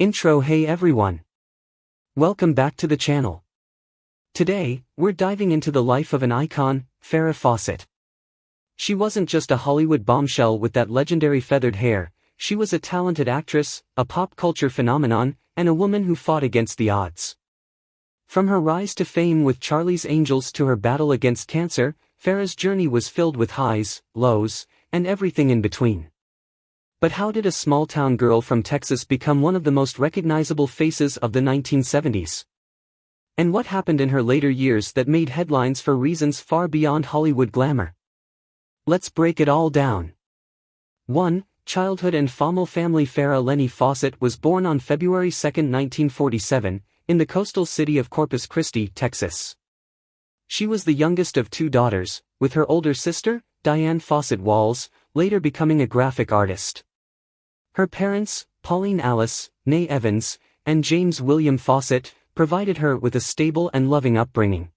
Intro. Hey everyone. Welcome back to the channel. Today, we're diving into the life of an icon, Farrah Fawcett. She wasn't just a Hollywood bombshell with that legendary feathered hair, she was a talented actress, a pop culture phenomenon, and a woman who fought against the odds. From her rise to fame with Charlie's Angels to her battle against cancer, Farrah's journey was filled with highs, lows, and everything in between. But how did a small-town girl from Texas become one of the most recognizable faces of the 1970s? And what happened in her later years that made headlines for reasons far beyond Hollywood glamour? Let's break it all down. 1. Childhood and FamilFamily. Farrah Lenny Fawcett was born on February 2, 1947, in the coastal city of Corpus Christi, Texas. She was the youngest of two daughters, with her older sister, Diane Fawcett Walls, later becoming a graphic artist. Her parents, Pauline Alice, née Evans, and James William Fawcett, provided her with a stable and loving upbringing.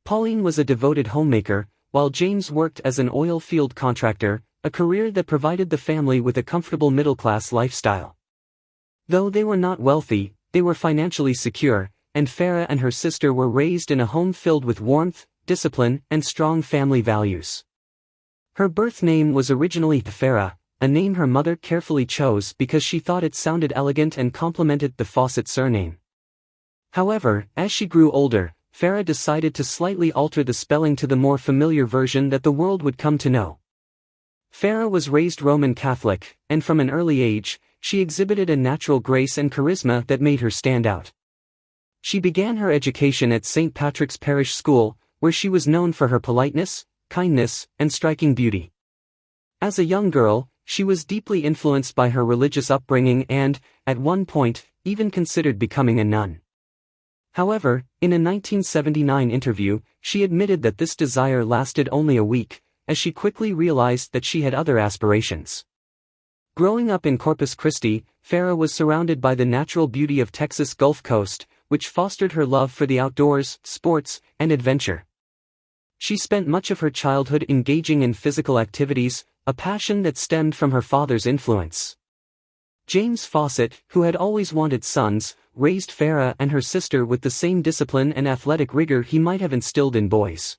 Pauline was a devoted homemaker, while James worked as an oil field contractor, a career that provided the family with a comfortable middle-class lifestyle. Though they were not wealthy, they were financially secure, and Farrah and her sister were raised in a home filled with warmth, discipline, and strong family values. Her birth name was originally Farrah, a name her mother carefully chose because she thought it sounded elegant and complemented the Fawcett surname. However, as she grew older, Farrah decided to slightly alter the spelling to the more familiar version that the world would come to know. Farrah was raised Roman Catholic, and from an early age, she exhibited a natural grace and charisma that made her stand out. She began her education at St. Patrick's Parish School, where she was known for her politeness, kindness, and striking beauty. As a young girl, she was deeply influenced by her religious upbringing and, at one point, even considered becoming a nun. However, in a 1979 interview, she admitted that this desire lasted only a week, as she quickly realized that she had other aspirations. Growing up in Corpus Christi, Farrah was surrounded by the natural beauty of Texas Gulf Coast, which fostered her love for the outdoors, sports, and adventure. She spent much of her childhood engaging in physical activities, a passion that stemmed from her father's influence. James Fawcett, who had always wanted sons, raised Farrah and her sister with the same discipline and athletic rigor he might have instilled in boys.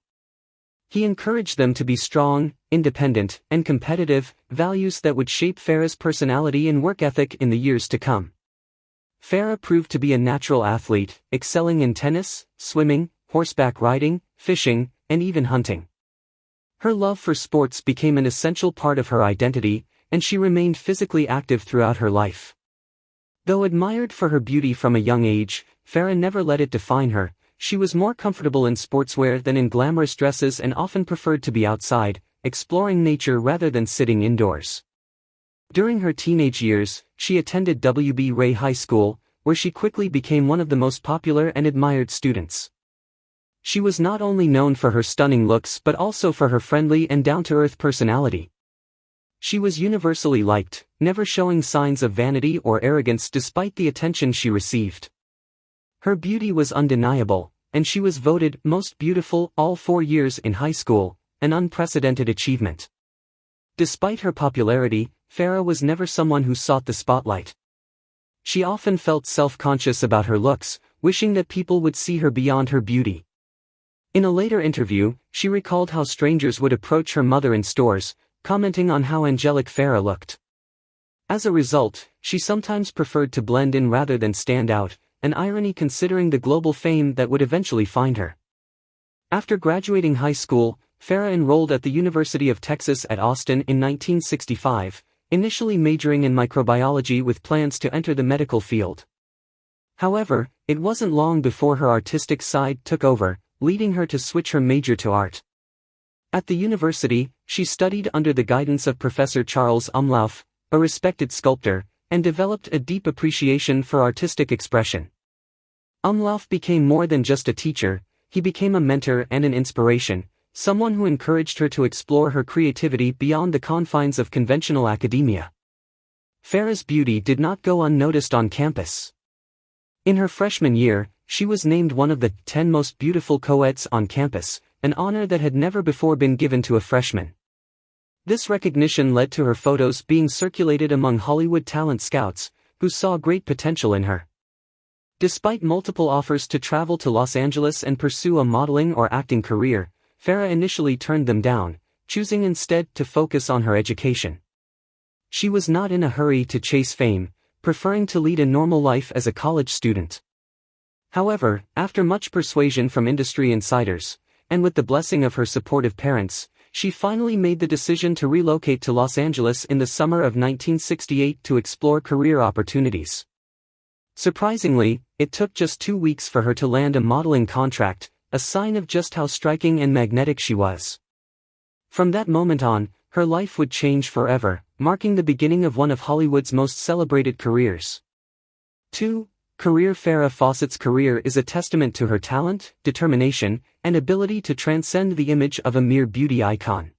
He encouraged them to be strong, independent, and competitive, values that would shape Farrah's personality and work ethic in the years to come. Farrah proved to be a natural athlete, excelling in tennis, swimming, horseback riding, fishing, and even hunting. Her love for sports became an essential part of her identity, and she remained physically active throughout her life. Though admired for her beauty from a young age, Farrah never let it define her. She was more comfortable in sportswear than in glamorous dresses and often preferred to be outside, exploring nature rather than sitting indoors. During her teenage years, she attended W.B. Ray High School, where she quickly became one of the most popular and admired students. She was not only known for her stunning looks but also for her friendly and down-to-earth personality. She was universally liked, never showing signs of vanity or arrogance despite the attention she received. Her beauty was undeniable, and she was voted most beautiful all 4 years in high school, an unprecedented achievement. Despite her popularity, Farrah was never someone who sought the spotlight. She often felt self-conscious about her looks, wishing that people would see her beyond her beauty. In a later interview, she recalled how strangers would approach her mother in stores, commenting on how angelic Farrah looked. As a result, she sometimes preferred to blend in rather than stand out, an irony considering the global fame that would eventually find her. After graduating high school, Farrah enrolled at the University of Texas at Austin in 1965, initially majoring in microbiology with plans to enter the medical field. However, it wasn't long before her artistic side took over, leading her to switch her major to art. At the university, she studied under the guidance of Professor Charles Umlauf, a respected sculptor, and developed a deep appreciation for artistic expression. Umlauf became more than just a teacher, he became a mentor and an inspiration, someone who encouraged her to explore her creativity beyond the confines of conventional academia. Farrah's beauty did not go unnoticed on campus. In her freshman year, she was named one of the 10 most beautiful co-eds on campus, an honor that had never before been given to a freshman. This recognition led to her photos being circulated among Hollywood talent scouts, who saw great potential in her. Despite multiple offers to travel to Los Angeles and pursue a modeling or acting career, Farrah initially turned them down, choosing instead to focus on her education. She was not in a hurry to chase fame, preferring to lead a normal life as a college student. However, after much persuasion from industry insiders, and with the blessing of her supportive parents, she finally made the decision to relocate to Los Angeles in the summer of 1968 to explore career opportunities. Surprisingly, it took just 2 weeks for her to land a modeling contract, a sign of just how striking and magnetic she was. From that moment on, her life would change forever, marking the beginning of one of Hollywood's most celebrated careers. 2. Career. Farrah Fawcett's career is a testament to her talent, determination, and ability to transcend the image of a mere beauty icon.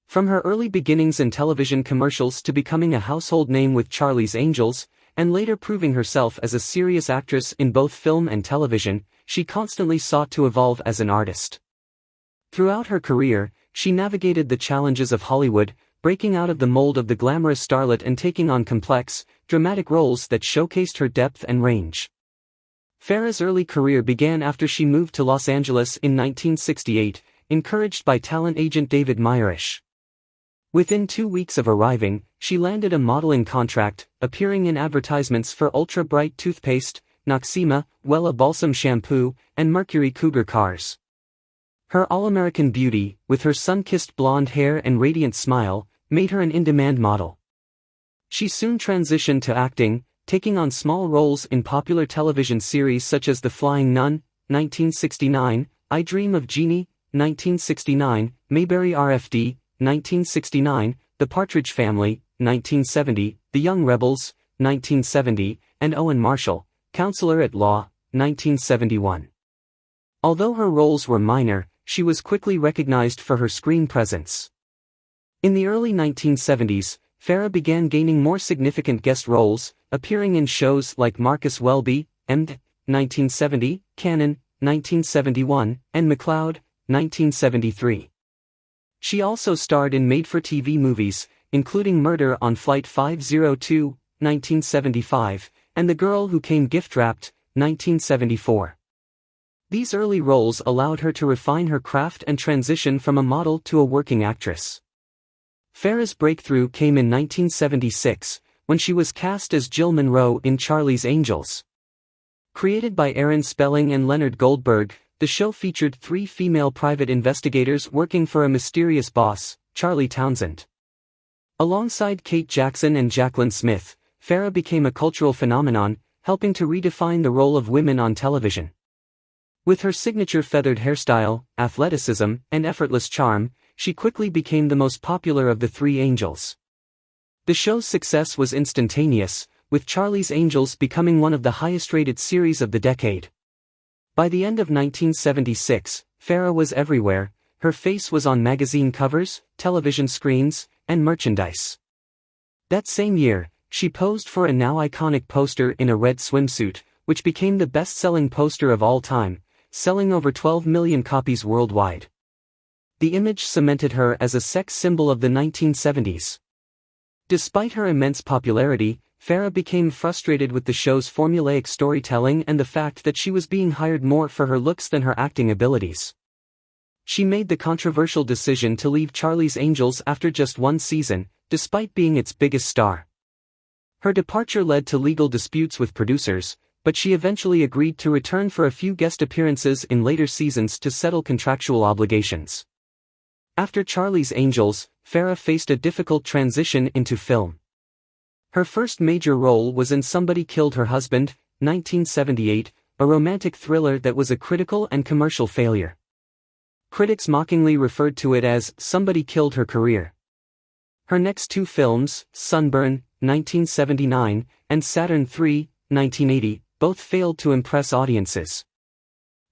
From her early beginnings in television commercials to becoming a household name with Charlie's Angels, and later proving herself as a serious actress in both film and television, she constantly sought to evolve as an artist. Throughout her career, she navigated the challenges of Hollywood, breaking out of the mold of the glamorous starlet and taking on complex, dramatic roles that showcased her depth and range. Farrah's early career began after she moved to Los Angeles in 1968, encouraged by talent agent David Mayerish. Within 2 weeks of arriving, she landed a modeling contract, appearing in advertisements for Ultra Bright toothpaste, Noxzema, Wella Balsam shampoo, and Mercury Cougar cars. Her all-American beauty, with her sun-kissed blonde hair and radiant smile, made her an in-demand model. She soon transitioned to acting, taking on small roles in popular television series such as The Flying Nun, 1969, I Dream of Jeannie, 1969, Mayberry RFD, 1969, The Partridge Family, 1970, The Young Rebels, 1970, and Owen Marshall, Counselor at Law, 1971. Although her roles were minor, she was quickly recognized for her screen presence. In the early 1970s, Farrah began gaining more significant guest roles, appearing in shows like Marcus Welby, M. 1970, Cannon, 1971, and McCloud, 1973. She also starred in made-for-TV movies, including Murder on Flight 502, 1975, and The Girl Who Came Gift-Wrapped, 1974. These early roles allowed her to refine her craft and transition from a model to a working actress. Farrah's breakthrough came in 1976, when she was cast as Jill Monroe in Charlie's Angels. Created by Aaron Spelling and Leonard Goldberg, the show featured 3 female private investigators working for a mysterious boss, Charlie Townsend. Alongside Kate Jackson and Jacqueline Smith, Farrah became a cultural phenomenon, helping to redefine the role of women on television. With her signature feathered hairstyle, athleticism, and effortless charm, she quickly became the most popular of the 3 angels. The show's success was instantaneous, with Charlie's Angels becoming one of the highest-rated series of the decade. By the end of 1976, Farrah was everywhere. Her face was on magazine covers, television screens, and merchandise. That same year, she posed for a now iconic poster in a red swimsuit, which became the best-selling poster of all time, selling over 12 million copies worldwide. The image cemented her as a sex symbol of the 1970s. Despite her immense popularity, Farrah became frustrated with the show's formulaic storytelling and the fact that she was being hired more for her looks than her acting abilities. She made the controversial decision to leave Charlie's Angels after just 1 season, despite being its biggest star. Her departure led to legal disputes with producers, but she eventually agreed to return for a few guest appearances in later seasons to settle contractual obligations. After Charlie's Angels, Farrah faced a difficult transition into film. Her first major role was in Somebody Killed Her Husband, 1978, a romantic thriller that was a critical and commercial failure. Critics mockingly referred to it as Somebody Killed Her Career. Her next 2 films, Sunburn, 1979, and Saturn III, 1980, both failed to impress audiences.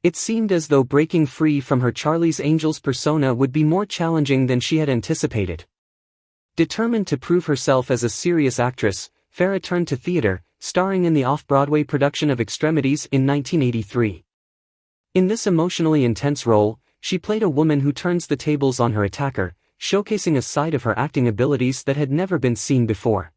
It seemed as though breaking free from her Charlie's Angels persona would be more challenging than she had anticipated. Determined to prove herself as a serious actress, Farrah turned to theater, starring in the off-Broadway production of Extremities in 1983. In this emotionally intense role, she played a woman who turns the tables on her attacker, showcasing a side of her acting abilities that had never been seen before.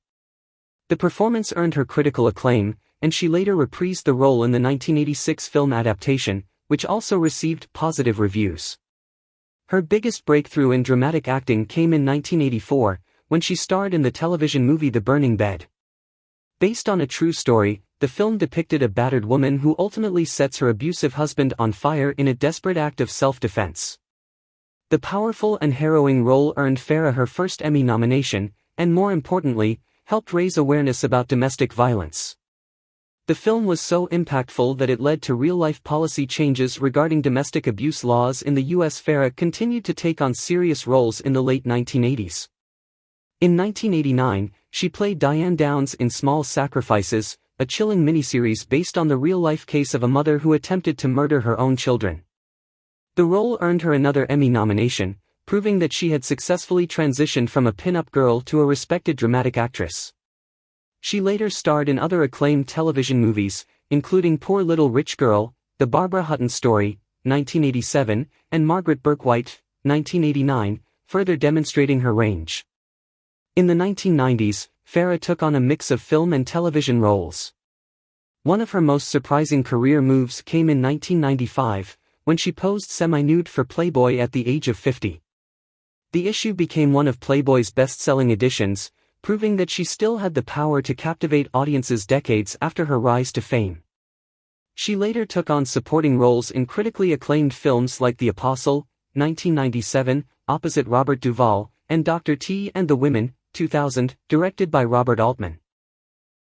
The performance earned her critical acclaim, and she later reprised the role in the 1986 film adaptation, which also received positive reviews. Her biggest breakthrough in dramatic acting came in 1984, when she starred in the television movie The Burning Bed. Based on a true story, the film depicted a battered woman who ultimately sets her abusive husband on fire in a desperate act of self-defense. The powerful and harrowing role earned Farrah her first Emmy nomination, and more importantly, helped raise awareness about domestic violence. The film was so impactful that it led to real-life policy changes regarding domestic abuse laws in the U.S. Farrah continued to take on serious roles in the late 1980s. In 1989, she played Diane Downs in Small Sacrifices, a chilling miniseries based on the real-life case of a mother who attempted to murder her own children. The role earned her another Emmy nomination, proving that she had successfully transitioned from a pin-up girl to a respected dramatic actress. She later starred in other acclaimed television movies, including Poor Little Rich Girl, The Barbara Hutton Story, 1987, and Margaret Bourke-White, 1989, further demonstrating her range. In the 1990s, Farrah took on a mix of film and television roles. One of her most surprising career moves came in 1995, when she posed semi-nude for Playboy at the age of 50. The issue became one of Playboy's best-selling editions, proving that she still had the power to captivate audiences decades after her rise to fame. She later took on supporting roles in critically acclaimed films like The Apostle, 1997, opposite Robert Duvall, and Dr. T and the Women, 2000, directed by Robert Altman.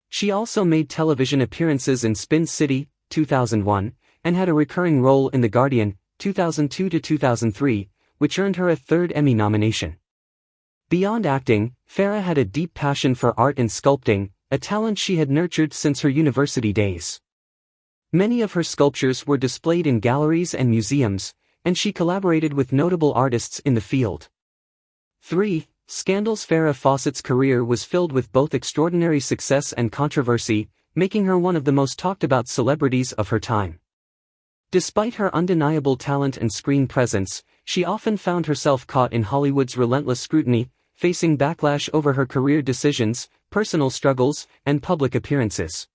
She also made television appearances in Spin City, 2001, and had a recurring role in The Guardian, 2002-2003, which earned her a third Emmy nomination. Beyond acting, Farrah had a deep passion for art and sculpting, a talent she had nurtured since her university days. Many of her sculptures were displayed in galleries and museums, and she collaborated with notable artists in the field. 3. Scandals. Farrah Fawcett's career was filled with both extraordinary success and controversy, making her one of the most talked-about celebrities of her time. Despite her undeniable talent and screen presence, she often found herself caught in Hollywood's relentless scrutiny, facing backlash over her career decisions, personal struggles, and public appearances.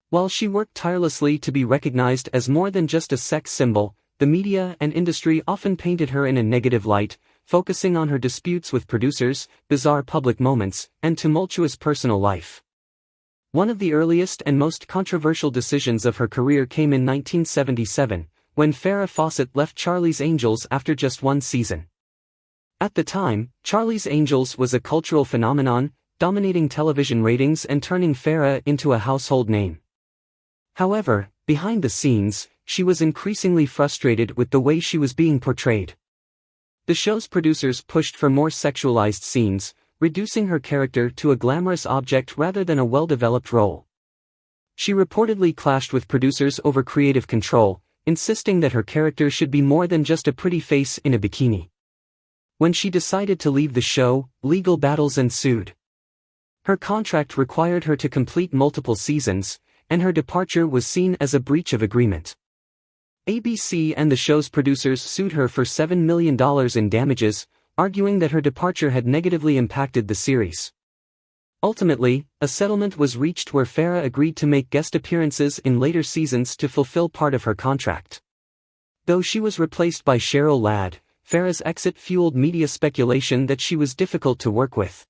While she worked tirelessly to be recognized as more than just a sex symbol, the media and industry often painted her in a negative light, focusing on her disputes with producers, bizarre public moments, and tumultuous personal life. One of the earliest and most controversial decisions of her career came in 1977, when Farrah Fawcett left Charlie's Angels after just one season. At the time, Charlie's Angels was a cultural phenomenon, dominating television ratings and turning Farrah into a household name. However, behind the scenes, she was increasingly frustrated with the way she was being portrayed. The show's producers pushed for more sexualized scenes, reducing her character to a glamorous object rather than a well-developed role. She reportedly clashed with producers over creative control, insisting that her character should be more than just a pretty face in a bikini. When she decided to leave the show, legal battles ensued. Her contract required her to complete multiple seasons, and her departure was seen as a breach of agreement. ABC and the show's producers sued her for $7 million in damages, arguing that her departure had negatively impacted the series. Ultimately, a settlement was reached where Farrah agreed to make guest appearances in later seasons to fulfill part of her contract. Though she was replaced by Cheryl Ladd, Farrah's exit fueled media speculation that she was difficult to work with.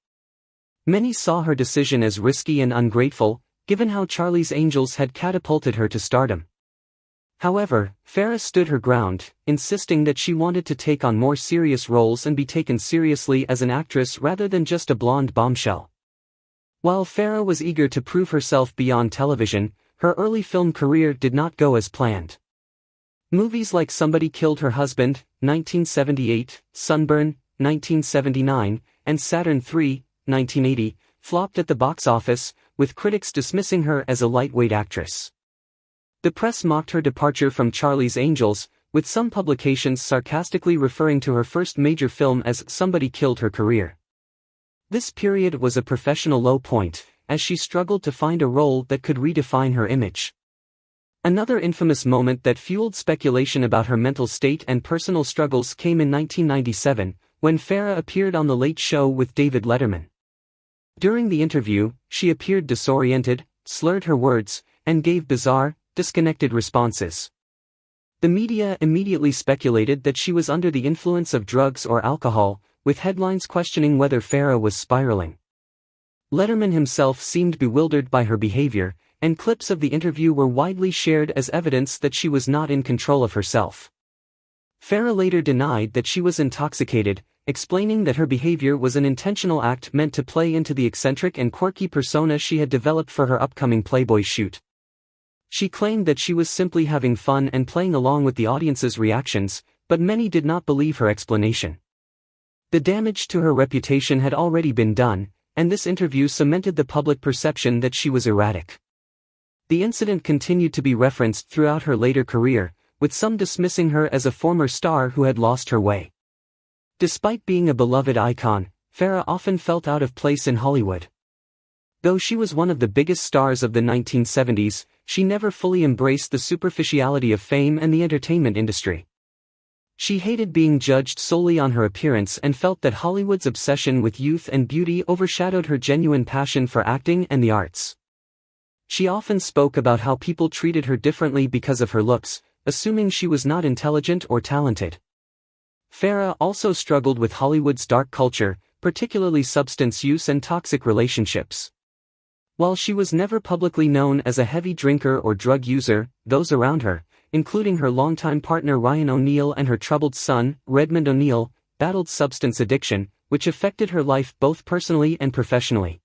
Many saw her decision as risky and ungrateful, given how Charlie's Angels had catapulted her to stardom. However, Farrah stood her ground, insisting that she wanted to take on more serious roles and be taken seriously as an actress rather than just a blonde bombshell. While Farrah was eager to prove herself beyond television, her early film career did not go as planned. Movies like Somebody Killed Her Husband, 1978, Sunburn, 1979, and Saturn III, 1980, flopped at the box office, with critics dismissing her as a lightweight actress. The press mocked her departure from Charlie's Angels, with some publications sarcastically referring to her first major film as Somebody Killed Her Career. This period was a professional low point, as she struggled to find a role that could redefine her image. Another infamous moment that fueled speculation about her mental state and personal struggles came in 1997, when Farrah appeared on The Late Show with David Letterman. During the interview, she appeared disoriented, slurred her words, and gave bizarre, disconnected responses. The media immediately speculated that she was under the influence of drugs or alcohol, with headlines questioning whether Farrah was spiraling. Letterman himself seemed bewildered by her behavior, and clips of the interview were widely shared as evidence that she was not in control of herself. Farrah later denied that she was intoxicated, explaining that her behavior was an intentional act meant to play into the eccentric and quirky persona she had developed for her upcoming Playboy shoot. She claimed that she was simply having fun and playing along with the audience's reactions, but many did not believe her explanation. The damage to her reputation had already been done, and this interview cemented the public perception that she was erratic. The incident continued to be referenced throughout her later career, with some dismissing her as a former star who had lost her way. Despite being a beloved icon, Farrah often felt out of place in Hollywood. Though she was one of the biggest stars of the 1970s, she never fully embraced the superficiality of fame and the entertainment industry. She hated being judged solely on her appearance and felt that Hollywood's obsession with youth and beauty overshadowed her genuine passion for acting and the arts. She often spoke about how people treated her differently because of her looks, assuming she was not intelligent or talented. Farrah also struggled with Hollywood's dark culture, particularly substance use and toxic relationships. While she was never publicly known as a heavy drinker or drug user, those around her, including her longtime partner Ryan O'Neal and her troubled son, Redmond O'Neal, battled substance addiction, which affected her life both personally and professionally.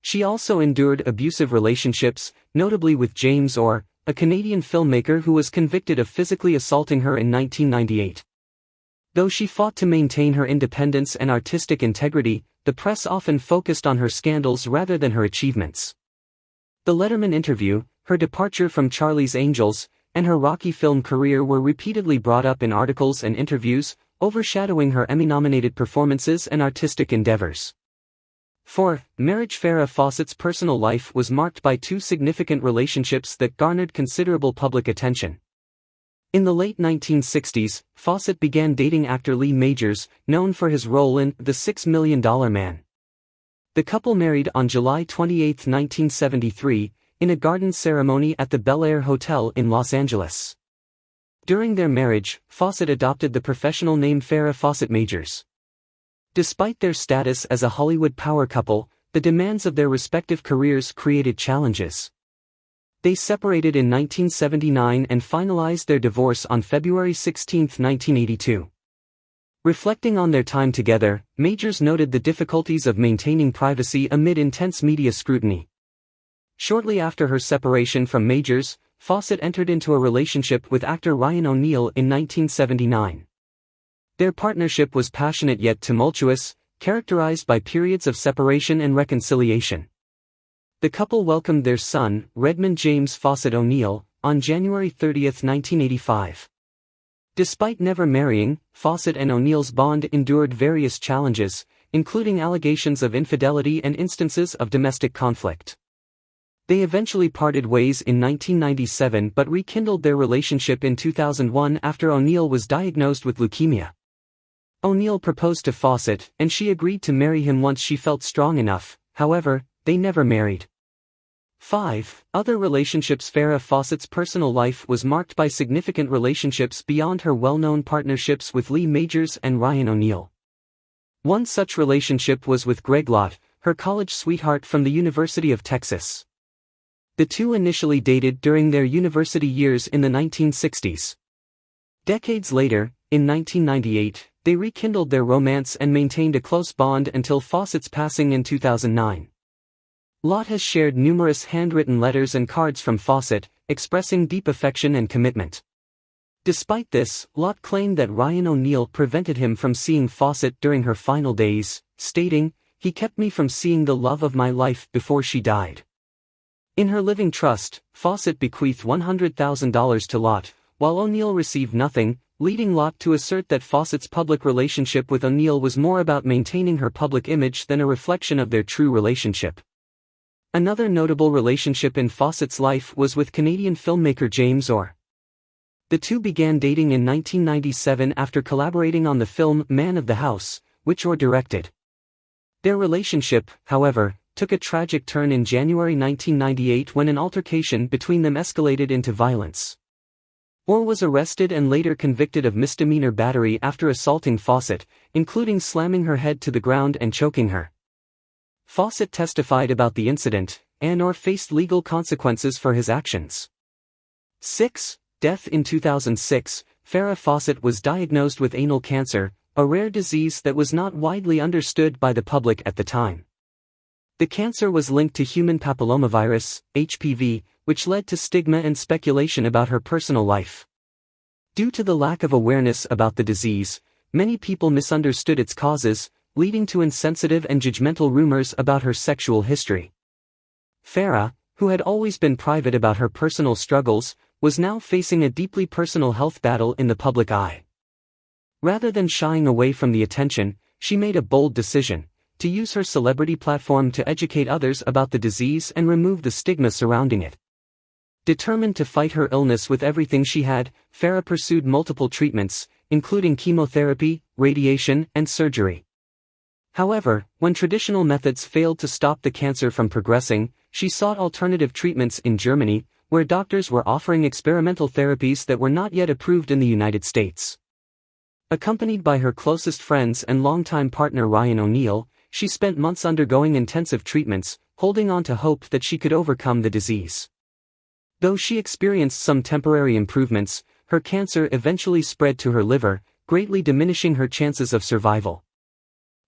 She also endured abusive relationships, notably with James Orr, a Canadian filmmaker who was convicted of physically assaulting her in 1998. Though she fought to maintain her independence and artistic integrity, the press often focused on her scandals rather than her achievements. The Letterman interview, her departure from Charlie's Angels, and her rocky film career were repeatedly brought up in articles and interviews, overshadowing her Emmy-nominated performances and artistic endeavors. For marriage, Farrah Fawcett's personal life was marked by two significant relationships that garnered considerable public attention. In the late 1960s, Fawcett began dating actor Lee Majors, known for his role in The $6 Million Man. The couple married on July 28, 1973, in a garden ceremony at the Bel Air Hotel in Los Angeles. During their marriage, Fawcett adopted the professional name Farrah Fawcett Majors. Despite their status as a Hollywood power couple, the demands of their respective careers created challenges. They separated in 1979 and finalized their divorce on February 16, 1982. Reflecting on their time together, Majors noted the difficulties of maintaining privacy amid intense media scrutiny. Shortly after her separation from Majors, Fawcett entered into a relationship with actor Ryan O'Neal in 1979. Their partnership was passionate yet tumultuous, characterized by periods of separation and reconciliation. The couple welcomed their son, Redmond James Fawcett O'Neal, on January 30, 1985. Despite never marrying, Fawcett and O'Neal's bond endured various challenges, including allegations of infidelity and instances of domestic conflict. They eventually parted ways in 1997 but rekindled their relationship in 2001 after O'Neal was diagnosed with leukemia. O'Neal proposed to Fawcett, and she agreed to marry him once she felt strong enough. However, they never married. 5. Other relationships. Farrah Fawcett's personal life was marked by significant relationships beyond her well-known partnerships with Lee Majors and Ryan O'Neal. One such relationship was with Grable, her college sweetheart from the University of Texas. The two initially dated during their university years in the 1960s. Decades later, in 1998, they rekindled their romance and maintained a close bond until Fawcett's passing in 2009. Lott has shared numerous handwritten letters and cards from Fawcett, expressing deep affection and commitment. Despite this, Lott claimed that Ryan O'Neal prevented him from seeing Fawcett during her final days, stating, "He kept me from seeing the love of my life before she died." In her living trust, Fawcett bequeathed $100,000 to Lott, while O'Neal received nothing, leading Lott to assert that Fawcett's public relationship with O'Neal was more about maintaining her public image than a reflection of their true relationship. Another notable relationship in Fawcett's life was with Canadian filmmaker James Orr. The two began dating in 1997 after collaborating on the film Man of the House, which Orr directed. Their relationship, however, took a tragic turn in January 1998 when an altercation between them escalated into violence. Orr was arrested and later convicted of misdemeanor battery after assaulting Fawcett, including slamming her head to the ground and choking her. Fawcett testified about the incident, and Orr faced legal consequences for his actions. 6. Death. In 2006, Farrah Fawcett was diagnosed with anal cancer, a rare disease that was not widely understood by the public at the time. The cancer was linked to human papillomavirus, HPV, which led to stigma and speculation about her personal life. Due to the lack of awareness about the disease, many people misunderstood its causes, leading to insensitive and judgmental rumors about her sexual history. Farrah, who had always been private about her personal struggles, was now facing a deeply personal health battle in the public eye. Rather than shying away from the attention, she made a bold decision to use her celebrity platform to educate others about the disease and remove the stigma surrounding it. Determined to fight her illness with everything she had, Farrah pursued multiple treatments, including chemotherapy, radiation, and surgery. However, when traditional methods failed to stop the cancer from progressing, she sought alternative treatments in Germany, where doctors were offering experimental therapies that were not yet approved in the United States. Accompanied by her closest friends and longtime partner Ryan O'Neal, she spent months undergoing intensive treatments, holding on to hope that she could overcome the disease. Though she experienced some temporary improvements, her cancer eventually spread to her liver, greatly diminishing her chances of survival.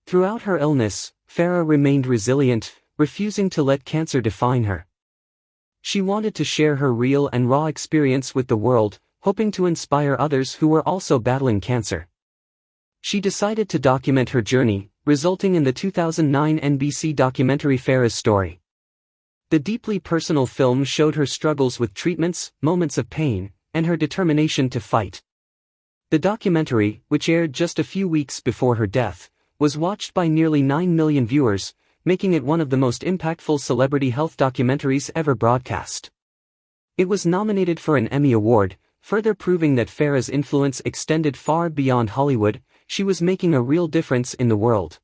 Throughout her illness, Farrah remained resilient, refusing to let cancer define her. She wanted to share her real and raw experience with the world, hoping to inspire others who were also battling cancer. She decided to document her journey, resulting in the 2009 NBC documentary Farrah's Story. The deeply personal film showed her struggles with treatments, moments of pain, and her determination to fight. The documentary, which aired just a few weeks before her death, was watched by nearly 9 million viewers, making it one of the most impactful celebrity health documentaries ever broadcast. It was nominated for an Emmy Award, further proving that Farrah's influence extended far beyond Hollywood. She was making a real difference in the world.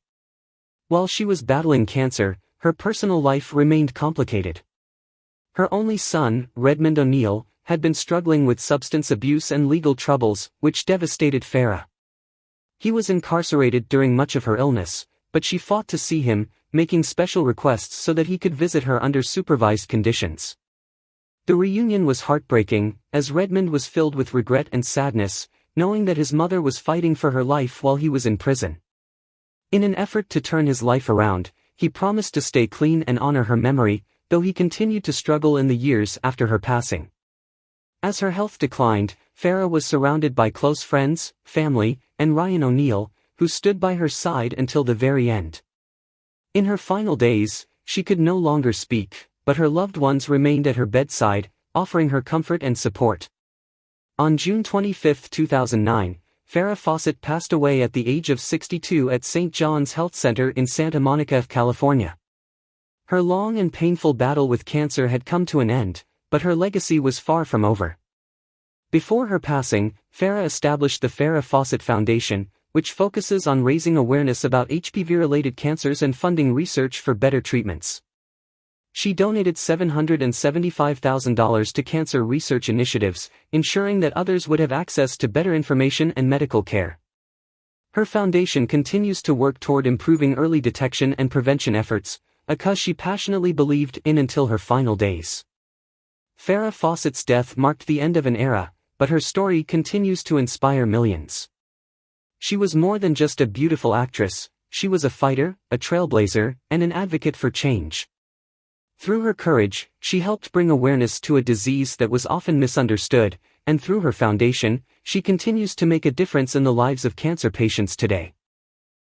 While she was battling cancer, her personal life remained complicated. Her only son, Redmond O'Neal, had been struggling with substance abuse and legal troubles, which devastated Farrah. He was incarcerated during much of her illness, but she fought to see him, making special requests so that he could visit her under supervised conditions. The reunion was heartbreaking, as Redmond was filled with regret and sadness, knowing that his mother was fighting for her life while he was in prison. In an effort to turn his life around, he promised to stay clean and honor her memory, though he continued to struggle in the years after her passing. As her health declined, Farrah was surrounded by close friends, family, and Ryan O'Neal, who stood by her side until the very end. In her final days, she could no longer speak, but her loved ones remained at her bedside, offering her comfort and support. On June 25, 2009, Farrah Fawcett passed away at the age of 62 at St. John's Health Center in Santa Monica, California. Her long and painful battle with cancer had come to an end, but her legacy was far from over. Before her passing, Farrah established the Farrah Fawcett Foundation, which focuses on raising awareness about HPV-related cancers and funding research for better treatments. She donated $775,000 to cancer research initiatives, ensuring that others would have access to better information and medical care. Her foundation continues to work toward improving early detection and prevention efforts, a cause she passionately believed in until her final days. Farrah Fawcett's death marked the end of an era, but her story continues to inspire millions. She was more than just a beautiful actress, she was a fighter, a trailblazer, and an advocate for change. Through her courage, she helped bring awareness to a disease that was often misunderstood, and through her foundation, she continues to make a difference in the lives of cancer patients today.